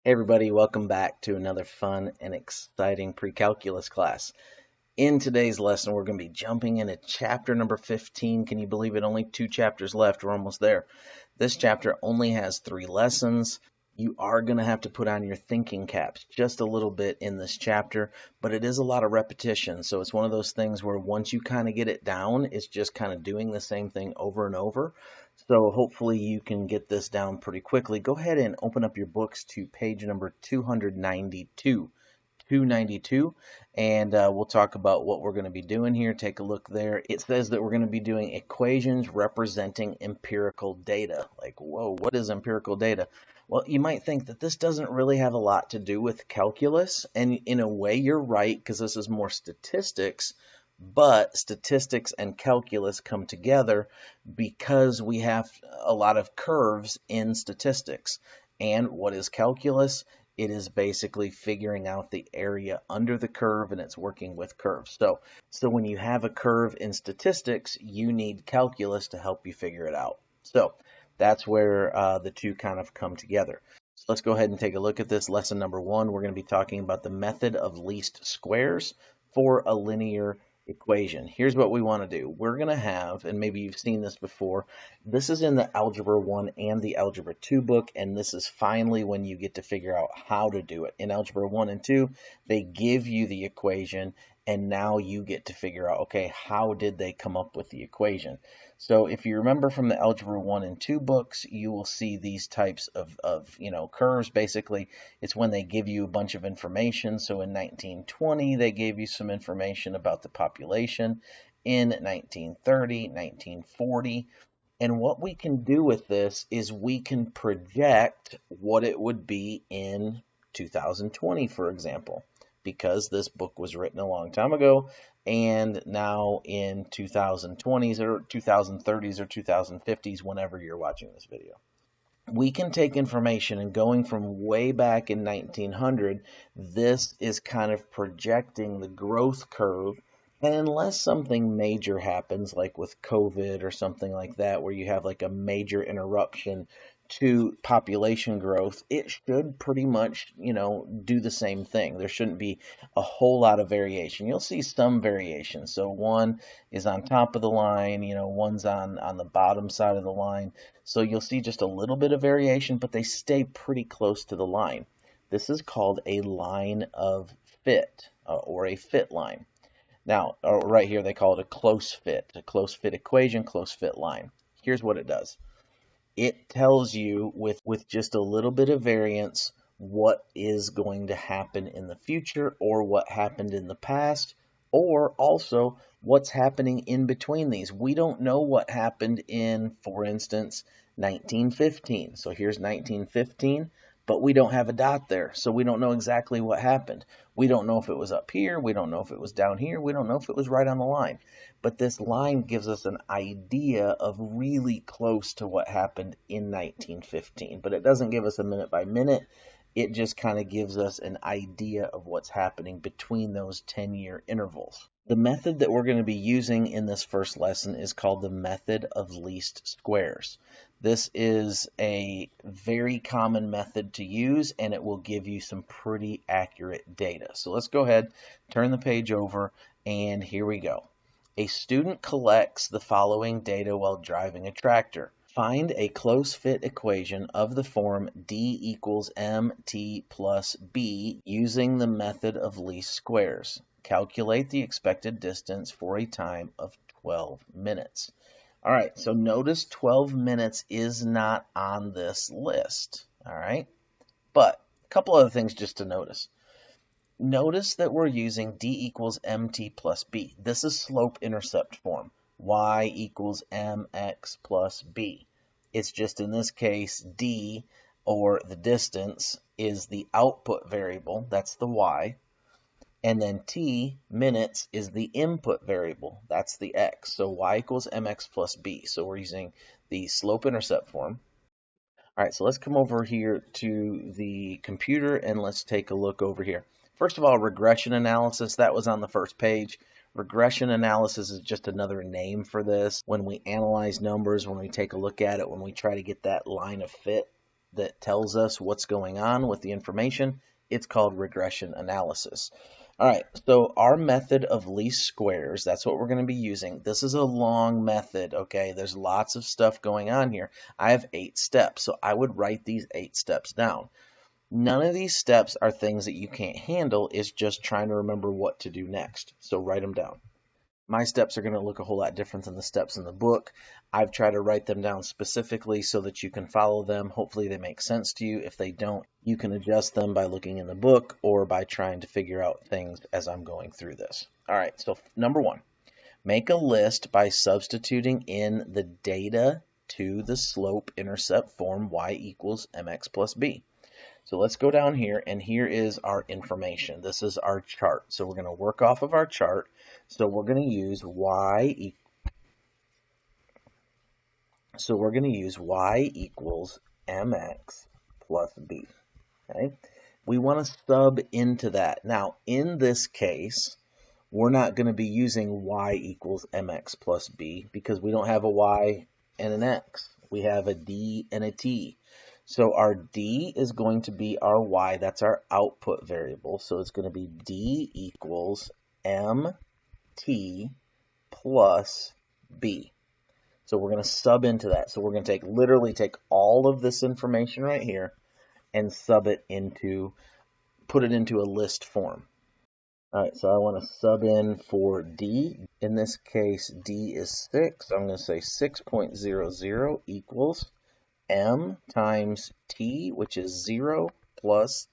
Hey everybody, welcome back to another fun and exciting pre-calculus class. In today's lesson, we're going to be jumping into chapter number 15. Can you believe it? Only 2 chapters left. We're almost there. This chapter only has 3 lessons. You are going to have to put on your thinking caps just a little bit in this chapter, but it is a lot of repetition. So it's one of those things where once you kind of get it down, it's just kind of doing the same thing over and over. So hopefully you can get this down pretty quickly. Go ahead and open up your books to page number 292. 292, and we'll talk about what we're going to be doing here. Take a look there. It says that we're going to be doing equations representing empirical data. Like, whoa, what is empirical data? Well, you might think that this doesn't really have a lot to do with calculus, and in a way you're right, because this is more statistics, but statistics and calculus come together because we have a lot of curves in statistics. And what is calculus? It is basically figuring out the area under the curve, and it's working with curves. So when you have a curve in statistics, you need calculus to help you figure it out. So that's where the two kind of come together. So let's go ahead and take a look at this. Lesson number 1, we're going to be talking about the method of least squares for a linear equation. Here's what we want to do. We're going to have, and maybe you've seen this before, this is in the Algebra 1 and the Algebra 2 book, and this is finally when you get to figure out how to do it. In Algebra 1 and 2, they give you the equation, and now you get to figure out, okay, how did they come up with the equation? So if you remember from the Algebra 1 and 2 books, you will see these types of curves. Basically, it's when they give you a bunch of information. So in 1920, they gave you some information about the population. In 1930, 1940. And what we can do with this is we can project what it would be in 2020, for example, because this book was written a long time ago, and now in 2020s or 2030s or 2050s, whenever you're watching this video. We can take information, and going from way back in 1900, this is kind of projecting the growth curve. And unless something major happens, like with COVID or something like that, where you have like a major interruption to population growth, it should pretty much, do the same thing. There shouldn't be a whole lot of variation. You'll see some variation. So one is on top of the line, one's on the bottom side of the line. So you'll see just a little bit of variation, but they stay pretty close to the line. This is called a line of fit, or a fit line. Now, right here, they call it a close fit equation, close fit line. Here's what it does. It tells you with just a little bit of variance what is going to happen in the future, or what happened in the past, or also what's happening in between these. We don't know what happened in, for instance, 1915. So here's 1915. But we don't have a dot there, so we don't know exactly what happened. We don't know if it was up here, we don't know if it was down here, we don't know if it was right on the line. But this line gives us an idea of really close to what happened in 1915. But it doesn't give us a minute by minute, it just kind of gives us an idea of what's happening between those 10-year intervals. The method that we're going to be using in this first lesson is called the method of least squares. This is a very common method to use, and it will give you some pretty accurate data. So let's go ahead, turn the page over, and here we go. A student collects the following data while driving a tractor. Find a close fit equation of the form D equals MT plus B using the method of least squares. Calculate the expected distance for a time of 12 minutes. All right, so notice 12 minutes is not on this list, all right? But a couple other things just to notice. Notice that we're using D equals MT plus B. This is slope-intercept form. Y equals mx plus b. It's just in this case, D, or the distance, is the output variable. That's the y. And then t, minutes, is the input variable. That's the x. So y equals mx plus b. So we're using the slope-intercept form. All right, so let's come over here to the computer and let's take a look over here. First of all, regression analysis, that was on the first page. Regression analysis is just another name for this. When we analyze numbers, when we take a look at it, when we try to get that line of fit, that tells us what's going on with the information. It's called regression analysis. All right, so our method of least squares, that's what we're going to be using. This is a long method, okay? There's lots of stuff going on here. I have 8 steps, so I would write these 8 steps down. None of these steps are things that you can't handle. It's just trying to remember what to do next. So write them down. My steps are going to look a whole lot different than the steps in the book. I've tried to write them down specifically so that you can follow them. Hopefully they make sense to you. If they don't, you can adjust them by looking in the book or by trying to figure out things as I'm going through this. All right, so number 1, make a list by substituting in the data to the slope-intercept form y equals mx plus b. So let's go down here, and here is our information. This is our chart. So we're going to work off of our chart. So we're going to use y equals mx plus b. Okay? We want to sub into that. Now, in this case, we're not going to be using y equals mx plus b because we don't have a y and an x. We have a d and a t. So our d is going to be our y. That's our output variable. So it's going to be d equals mt plus b. So we're going to sub into that. So we're going to literally take all of this information right here and put it into a list form. All right, so I want to sub in for d. In this case, d is 6. So I'm going to say 6.00 equals m times t, which is 0, plus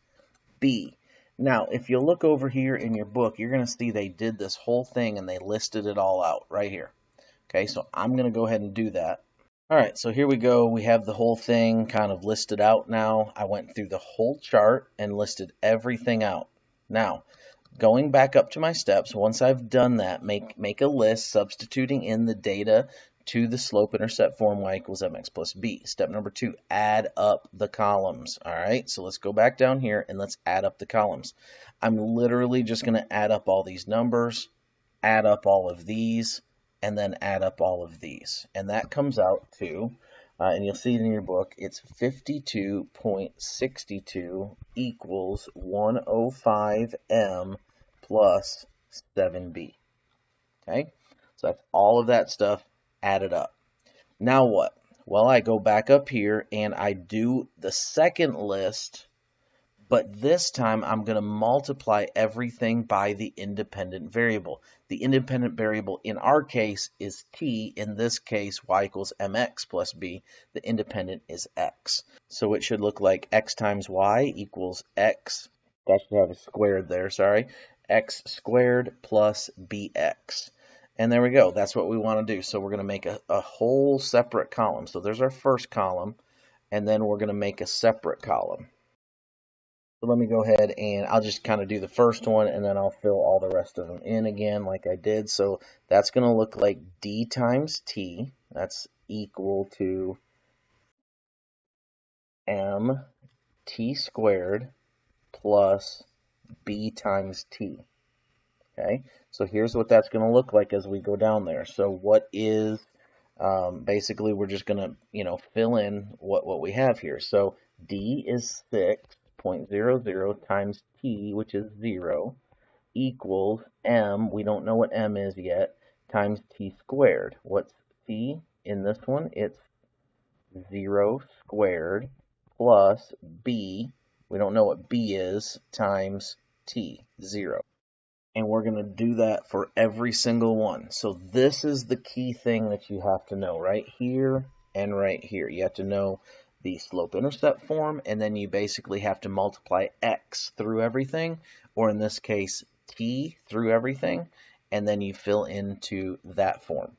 b. Now, if you look over here in your book, you're going to see they did this whole thing and they listed it all out right here. Okay, so I'm going to go ahead and do that. All right, so here we go. We have the whole thing kind of listed out now. I went through the whole chart and listed everything out. Now, going back up to my steps, once I've done that, make a list substituting in the data to the slope-intercept form y equals mx plus b. Step number 2, add up the columns. All right, so let's go back down here and let's add up the columns. I'm literally just going to add up all these numbers, add up all of these, and then add up all of these. And that comes out to, and you'll see it in your book, it's 52.62 equals 105m plus 7b. Okay, so that's all of that stuff added up. Now what? Well, I go back up here and I do the second list, but this time I'm going to multiply everything by the independent variable. The independent variable in our case is t. In this case, y equals mx plus b. The independent is x. So it should look like x times y equals x. That should have a squared there, sorry. X squared plus bx. And there we go. That's what we want to do. So we're going to make a whole separate column. So there's our first column, and then we're going to make a separate column. So let me go ahead and I'll just kind of do the first one, and then I'll fill all the rest of them in again like I did. So that's going to look like d times t. That's equal to mt squared plus b times t. Okay, so here's what that's going to look like as we go down there. So what is, basically we're just going to, fill in what we have here. So d is 6.00 times t, which is 0, equals m, we don't know what m is yet, times t squared. What's t in this one? It's 0 squared plus b, we don't know what b is, times t, 0. And we're going to do that for every single one. So this is the key thing that you have to know right here and right here. You have to know the slope-intercept form, and then you basically have to multiply x through everything, or in this case, t through everything, and then you fill into that form.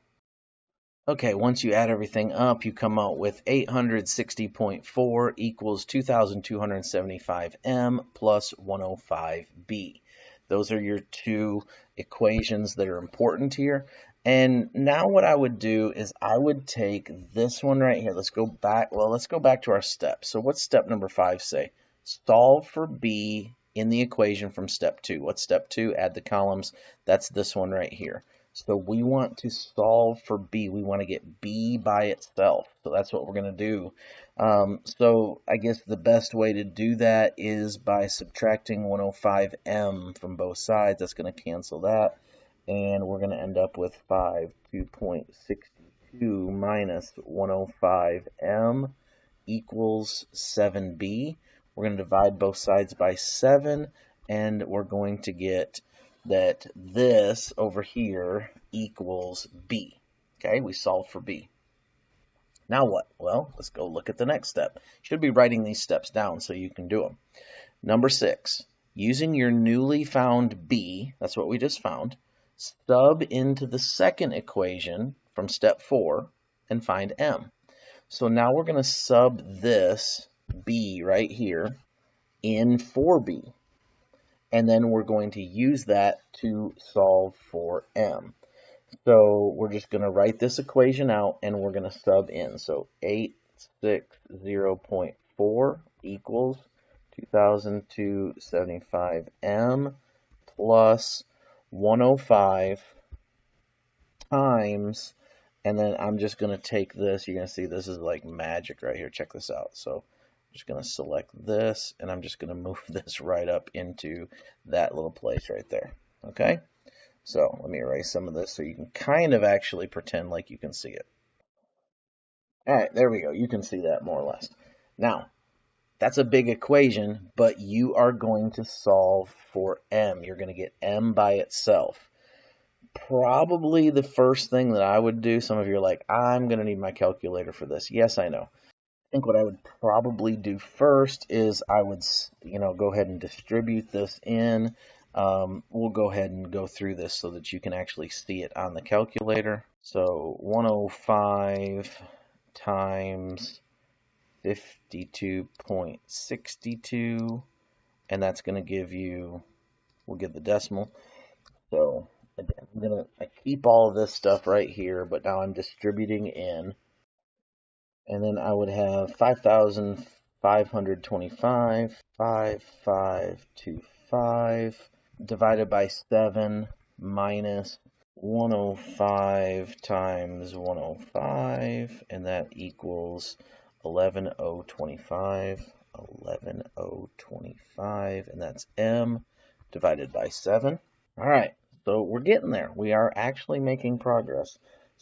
Okay, once you add everything up, you come out with 860.4 equals 2,275m plus 105b. Those are your two equations that are important here. And now what I would do is I would take this one right here. Let's go back. Well, let's go back to our steps. So what's step number 5 say? Solve for b in the equation from step 2. What's step 2? Add the columns. That's this one right here. So we want to solve for b. We want to get b by itself. So that's what we're going to do. So I guess the best way to do that is by subtracting 105m from both sides. That's going to cancel that. And we're going to end up with 2.62 minus 105m equals 7b. We're going to divide both sides by 7, and we're going to get that this over here equals b. Okay, we solved for b. Now what? Well, let's go look at the next step. You should be writing these steps down so you can do them. Number 6, using your newly found b, that's what we just found, sub into the second equation from step 4 and find m. So now we're going to sub this b right here in 4b. And then we're going to use that to solve for m. So we're just going to write this equation out and we're going to sub in. So 860.4 equals 2,275m plus 105 times, and then I'm just going to take this. You're going to see this is like magic right here. Check this out. So I'm just going to select this, and I'm just going to move this right up into that little place right there. Okay? So let me erase some of this so you can kind of actually pretend like you can see it. All right, there we go. You can see that more or less. Now, that's a big equation, but you are going to solve for m. You're going to get m by itself. Probably the first thing that I would do, some of you are like, I'm going to need my calculator for this. Yes, I know. I think what I would probably do first is I would, go ahead and distribute this in. We'll go ahead and go through this so that you can actually see it on the calculator. So 105 times 52.62, and that's going to give you, we'll get the decimal. So again, I keep all of this stuff right here, but now I'm distributing in. And then I would have 5,525, 5,525 divided by 7 minus 105 times 105, and that equals 11,025, 11,025, and that's m divided by 7. All right, so we're getting there. We are actually making progress.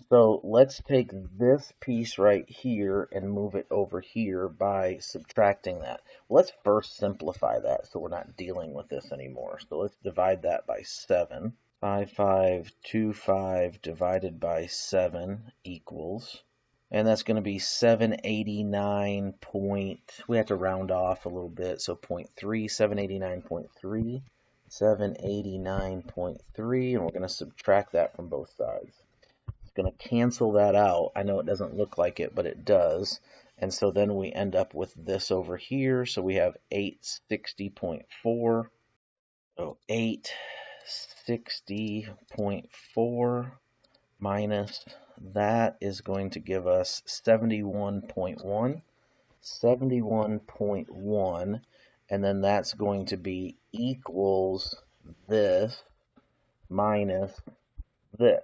So let's take this piece right here and move it over here by subtracting that. Let's first simplify that so we're not dealing with this anymore. So let's divide that by 7. 5,525 divided by 7 equals, and that's going to be 789 we have to round off a little bit, so 0.3, 789.3, 789.3, and we're going to subtract that from both sides. It's going to cancel that out. I know it doesn't look like it, but it does. And so then we end up with this over here. So we have 860.4. So 860.4 minus that is going to give us 71.1. 71.1. And then that's going to be equals this minus this.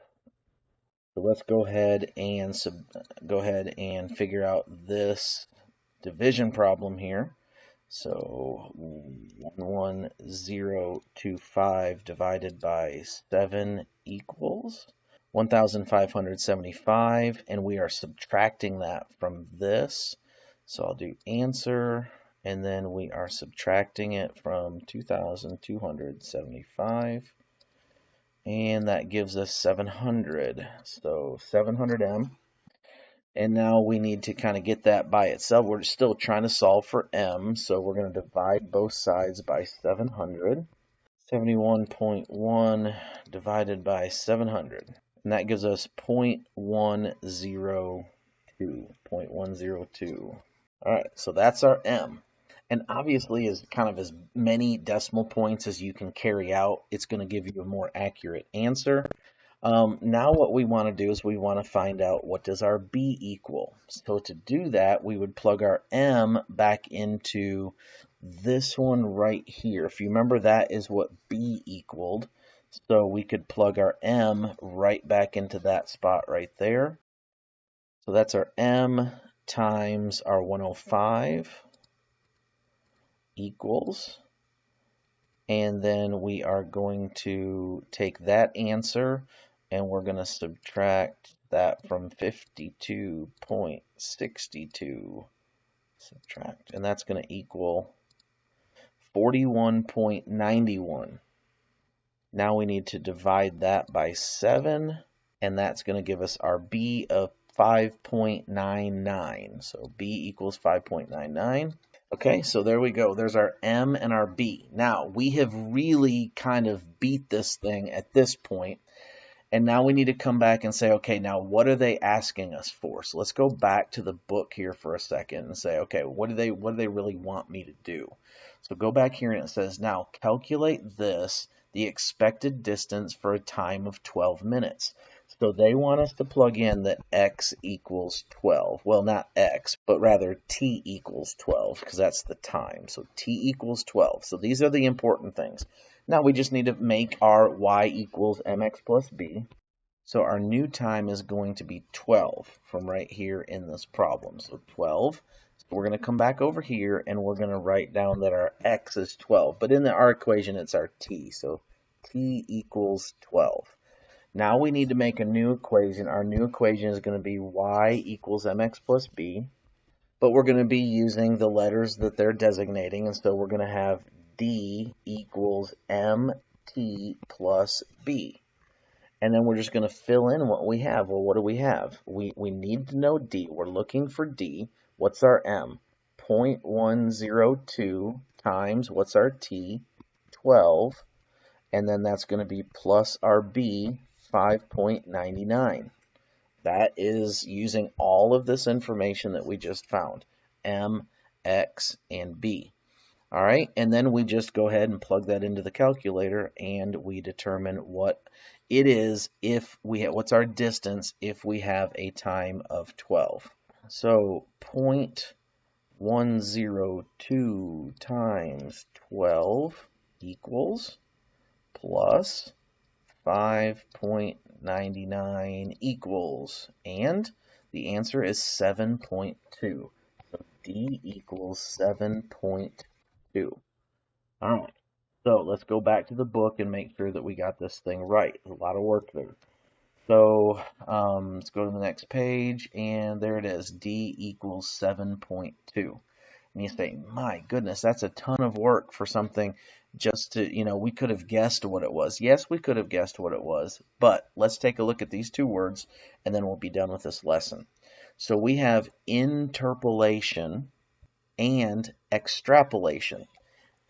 So let's go ahead and figure out this division problem here. So 11025 divided by 7 equals 1,575, and we are subtracting that from this. So I'll do answer, and then we are subtracting it from 2,275. And that gives us 700. So 700m. And now we need to kind of get that by itself. We're still trying to solve for m, so we're going to divide both sides by 700. 71.1 divided by 700. And that gives us 0.102. 0.102. All right, so that's our m. And obviously, as many decimal points as you can carry out, it's going to give you a more accurate answer. Now what we want to do is we want to find out what does our b equal. So to do that, we would plug our m back into this one right here. If you remember, that is what b equaled. So we could plug our m right back into that spot right there. So that's our m times our 105 equals, and then we are going to take that answer and we're going to subtract that from 52.62, subtract, and that's going to equal 41.91. Now we need to divide that by 7, and that's going to give us our b of 5.99. So b equals 5.99. Okay, so there we go. There's our m and our b. Now, we have really kind of beat this thing at this point, and now we need to come back and say, okay, now what are they asking us for? So let's go back to the book here for a second and say, okay, what do they really want me to do? So go back here and it says, now calculate this, the expected distance for a time of 12 minutes. So they want us to plug in that x equals 12. Well, not x, but rather t equals 12, because that's the time. So t equals 12. So these are the important things. Now we just need to make our y equals mx plus b. So our new time is going to be 12 from right here in this problem. So 12. So we're going to come back over here and we're going to write down that our x is 12. But in our equation, it's our t. So t equals 12. Now we need to make a new equation. Our new equation is going to be y equals mx plus b. But we're going to be using the letters that they're designating. And so we're going to have d equals mt plus b. And then we're just going to fill in what we have. Well, what do we have? We need to know d. We're looking for d. What's our m? 0.102 times, what's our t? 12. And then that's going to be plus our b, 5.99. That is using all of this information that we just found. M, x, and b. All right, and then we just go ahead and plug that into the calculator, and we determine what it is if we have, what's our distance if we have a time of 12. So 0.102 times 12 equals plus 5.99 equals, and the answer is 7.2. So D equals 7.2. All right, so let's go back to the book and make sure that we got this thing right. There's a lot of work there. So let's go to the next page, and there it is. D equals 7.2. And you say, my goodness, that's a ton of work for something just to, we could have guessed what it was. Yes, we could have guessed what it was, but let's take a look at these two words, and then we'll be done with this lesson. So we have interpolation and extrapolation.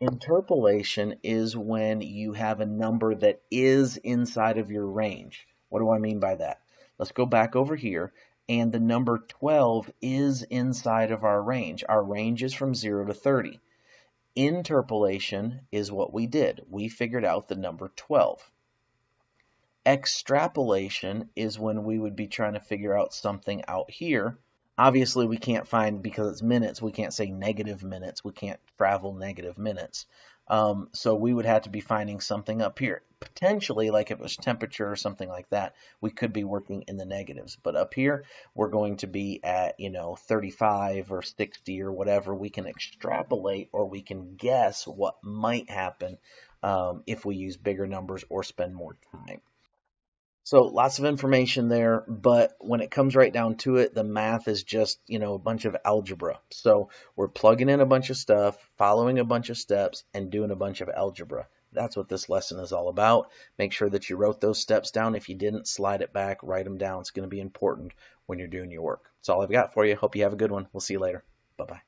Interpolation is when you have a number that is inside of your range. What do I mean by that? Let's go back over here, and the number 12 is inside of our range. Our range is from 0 to 30. Interpolation is what we did. We figured out the number 12. Extrapolation is when we would be trying to figure out something out here. Obviously, we can't find, because it's minutes, we can't say negative minutes. We can't travel negative minutes. So we would have to be finding something up here. Potentially, like if it was temperature or something like that, we could be working in the negatives. But up here, we're going to be at, 35 or 60 or whatever. We can extrapolate, or we can guess what might happen if we use bigger numbers or spend more time. So lots of information there, but when it comes right down to it, the math is just, a bunch of algebra. So we're plugging in a bunch of stuff, following a bunch of steps, and doing a bunch of algebra. That's what this lesson is all about. Make sure that you wrote those steps down. If you didn't, slide it back, write them down. It's going to be important when you're doing your work. That's all I've got for you. Hope you have a good one. We'll see you later. Bye-bye.